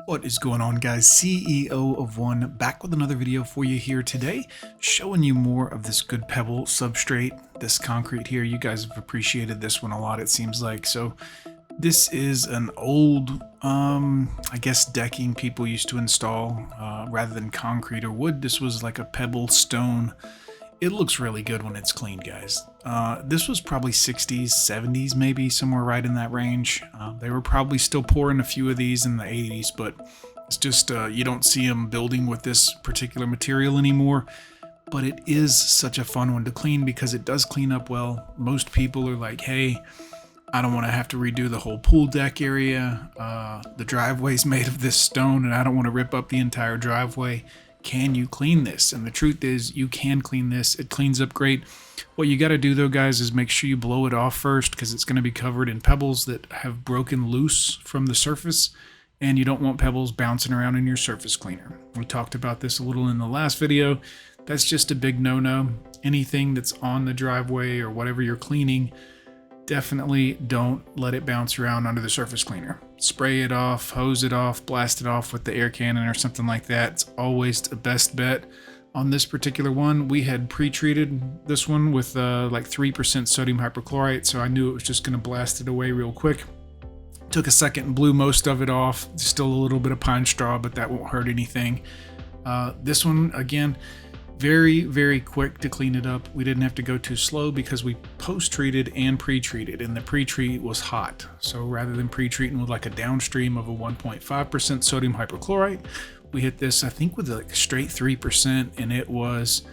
What is going on, guys? CEO of One back with another video for you here today, showing you more of this good pebble substrate, this concrete here. You guys have appreciated this one a lot, it seems like. So this is an old, I guess, decking people used to install rather than concrete or wood. This was like a pebble stone. It looks really good when it's clean, guys. This was probably 60s, 70s, maybe somewhere right in that range. They were probably still pouring a few of these in the 80s, but it's just you don't see them building with this particular material anymore. But it is such a fun one to clean because it does clean up well. Most people are like, hey, I don't want to have to redo the whole pool deck area. The driveway's made of this stone and I don't want to rip up the entire driveway. Can you clean this? And the truth is, you can clean this. It cleans up great. What you got to do though, guys, is make sure you blow it off first because it's going to be covered in pebbles that have broken loose from the surface, and you don't want pebbles bouncing around in your surface cleaner. We talked about this a little in the last video. That's just a big no-no. Anything that's on the driveway or whatever you're cleaning, definitely don't let it bounce around under the surface cleaner. Spray it off, hose it off, blast it off with the air cannon or something like that. It's always the best bet. On this particular one, we had pre-treated this one with like 3% sodium hypochlorite, so I knew it was just going to blast it away real quick. Took a second and blew most of it off. Still a little bit of pine straw, but that won't hurt anything. This one, again, very, very quick to clean it up. We didn't have to go too slow because we post-treated and pre-treated, and the pre-treat was hot. So rather than pre-treating with like a downstream of a 1.5% sodium hypochlorite, we hit this, I think, with like straight 3%, and it was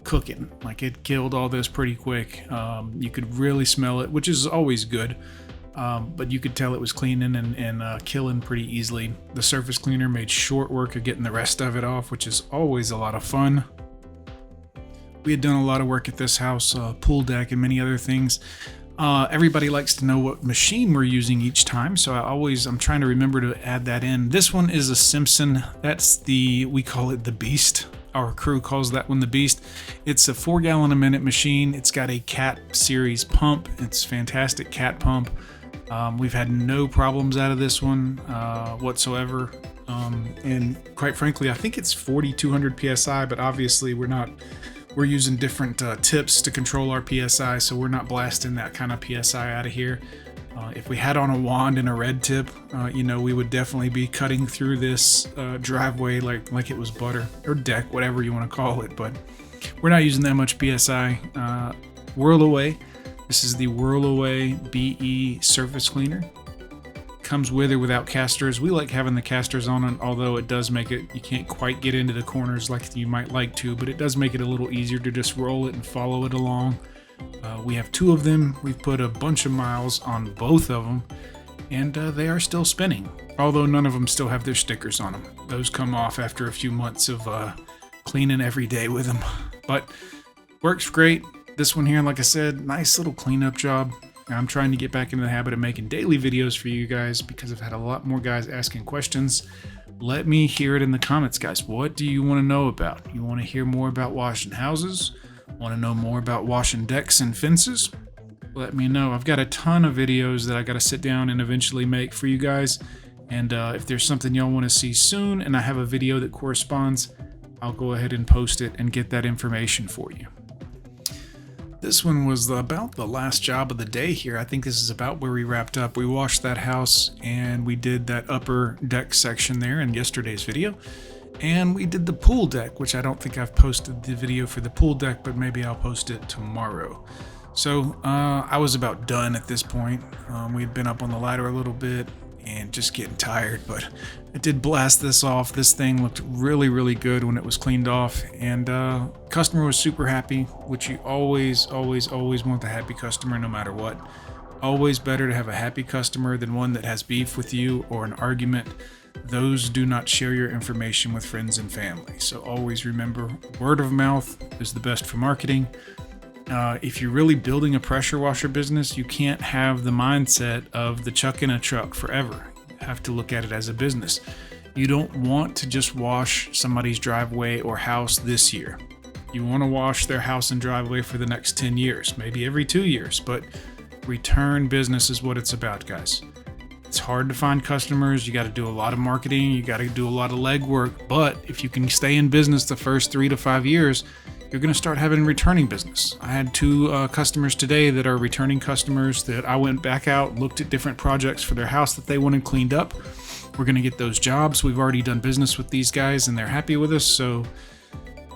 cooking. Like, it killed all this pretty quick. You could really smell it, which is always good. But you could tell it was cleaning and killing pretty easily. The surface cleaner made short work of getting the rest of it off, which is always a lot of fun. We had done a lot of work at this house, pool deck and many other things. Everybody likes to know what machine we're using each time, so I'm trying to remember to add that in. This one is a Simpson. That's we call it the Beast. Our crew calls that one the Beast. It's a 4 gallon a minute machine. It's got a Cat series pump. It's fantastic cat pump. We've had no problems out of this one whatsoever. And quite frankly, I think it's 4,200 PSI, but obviously we're using different tips to control our PSI, so we're not blasting that kind of PSI out of here. If we had on a wand and a red tip, we would definitely be cutting through this driveway like it was butter, or deck, whatever you want to call it, but we're not using that much PSI. Whirl Away. This is the Whirl Away BE surface cleaner. Comes with or without casters. We like having the casters on it, although it does make it, you can't quite get into the corners like you might like to, but it does make it a little easier to just roll it and follow it along. We have 2 of them. We've put a bunch of miles on both of them, and they are still spinning, although none of them still have their stickers on them. Those come off after a few months of cleaning every day with them, but works great. This one here, like I said, nice little cleanup job. I'm trying to get back into the habit of making daily videos for you guys because I've had a lot more guys asking questions. Let me hear it in the comments, guys. What do you want to know about? You want to hear more about washing houses? Want to know more about washing decks and fences? Let me know. I've got a ton of videos that I got to sit down and eventually make for you guys. And if there's something y'all want to see soon and I have a video that corresponds, I'll go ahead and post it and get that information for you. This one was about the last job of the day here. I think this is about where we wrapped up. We washed that house and we did that upper deck section there in yesterday's video. And we did the pool deck, which I don't think I've posted the video for the pool deck, but maybe I'll post it tomorrow. So I was about done at this point. We'd been up on the ladder a little bit and just getting tired, but I did blast this off. This thing looked really, really good when it was cleaned off, and customer was super happy, which you always want the happy customer no matter what. Always better to have a happy customer than one that has beef with you or an argument. Those do not share your information with friends and family. So always remember, word of mouth is the best for marketing. If you're really building a pressure washer business, you can't have the mindset of the chuck in a truck forever. You have to look at it as a business. You don't want to just wash somebody's driveway or house this year. You want to wash their house and driveway for the next 10 years, maybe every 2 years, but return business is what it's about, guys. It's hard to find customers. You got to do a lot of marketing. You got to do a lot of legwork. But if you can stay in business the first 3 to 5 years, you're going to start having returning business. I had 2 customers today that are returning customers that I went back out, looked at different projects for their house that they wanted cleaned up. We're going to get those jobs. We've already done business with these guys and they're happy with us. So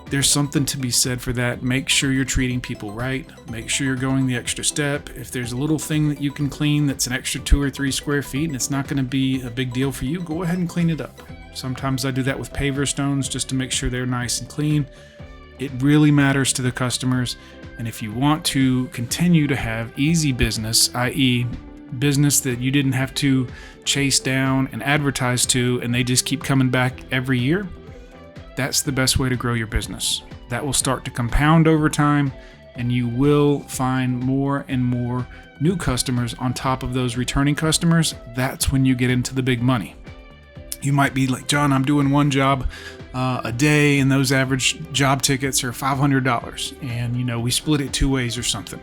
there's something to be said for that. Make sure you're treating people right. Make sure you're going the extra step. If there's a little thing that you can clean that's an extra 2 or 3 square feet and it's not going to be a big deal for you, go ahead and clean it up. Sometimes I do that with paver stones just to make sure they're nice and clean. It really matters to the customers. And if you want to continue to have easy business, i.e. business that you didn't have to chase down and advertise to and they just keep coming back every year, that's the best way to grow your business. That will start to compound over time and you will find more and more new customers on top of those returning customers. That's when you get into the big money. You might be like, John, I'm doing 1 job a day and those average job tickets are $500 and we split it 2 ways or something.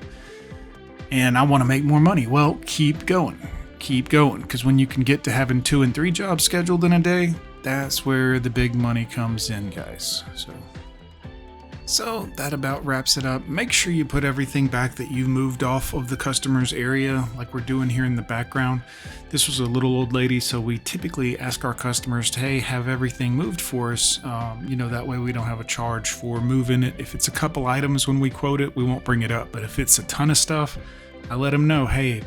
And I want to make more money. Well, keep going, because when you can get to having 2 and 3 jobs scheduled in a day, that's where the big money comes in, guys. So that about wraps it up. Make sure you put everything back that you've moved off of the customer's area, like we're doing here in the background. This was a little old lady, so we typically ask our customers to, hey, have everything moved for us. That way we don't have a charge for moving it. If it's a couple items when we quote it, we won't bring it up. But if it's a ton of stuff, I let them know, hey,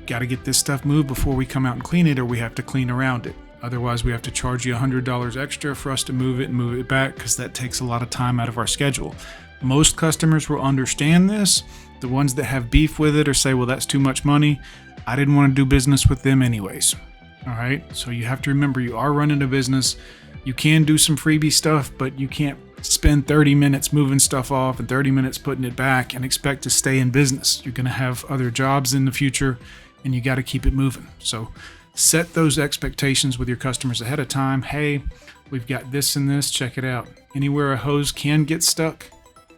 got to get this stuff moved before we come out and clean it, or we have to clean around it. Otherwise, we have to charge you $100 extra for us to move it and move it back, because that takes a lot of time out of our schedule. Most customers will understand this. The ones that have beef with it or say, well, that's too much money, I didn't want to do business with them anyways. All right. So you have to remember you are running a business. You can do some freebie stuff, but you can't spend 30 minutes moving stuff off and 30 minutes putting it back and expect to stay in business. You're going to have other jobs in the future and you got to keep it moving. So set those expectations with your customers ahead of time. Hey, we've got this and this, check it out. Anywhere a hose can get stuck,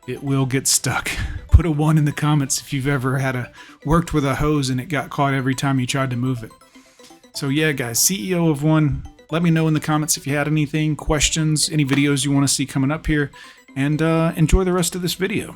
it will get stuck. Put a 1 in the comments if you've ever worked with a hose and it got caught every time you tried to move it. So yeah, guys, CEO of 1, let me know in the comments if you had anything, questions, any videos you want to see coming up here, and enjoy the rest of this video.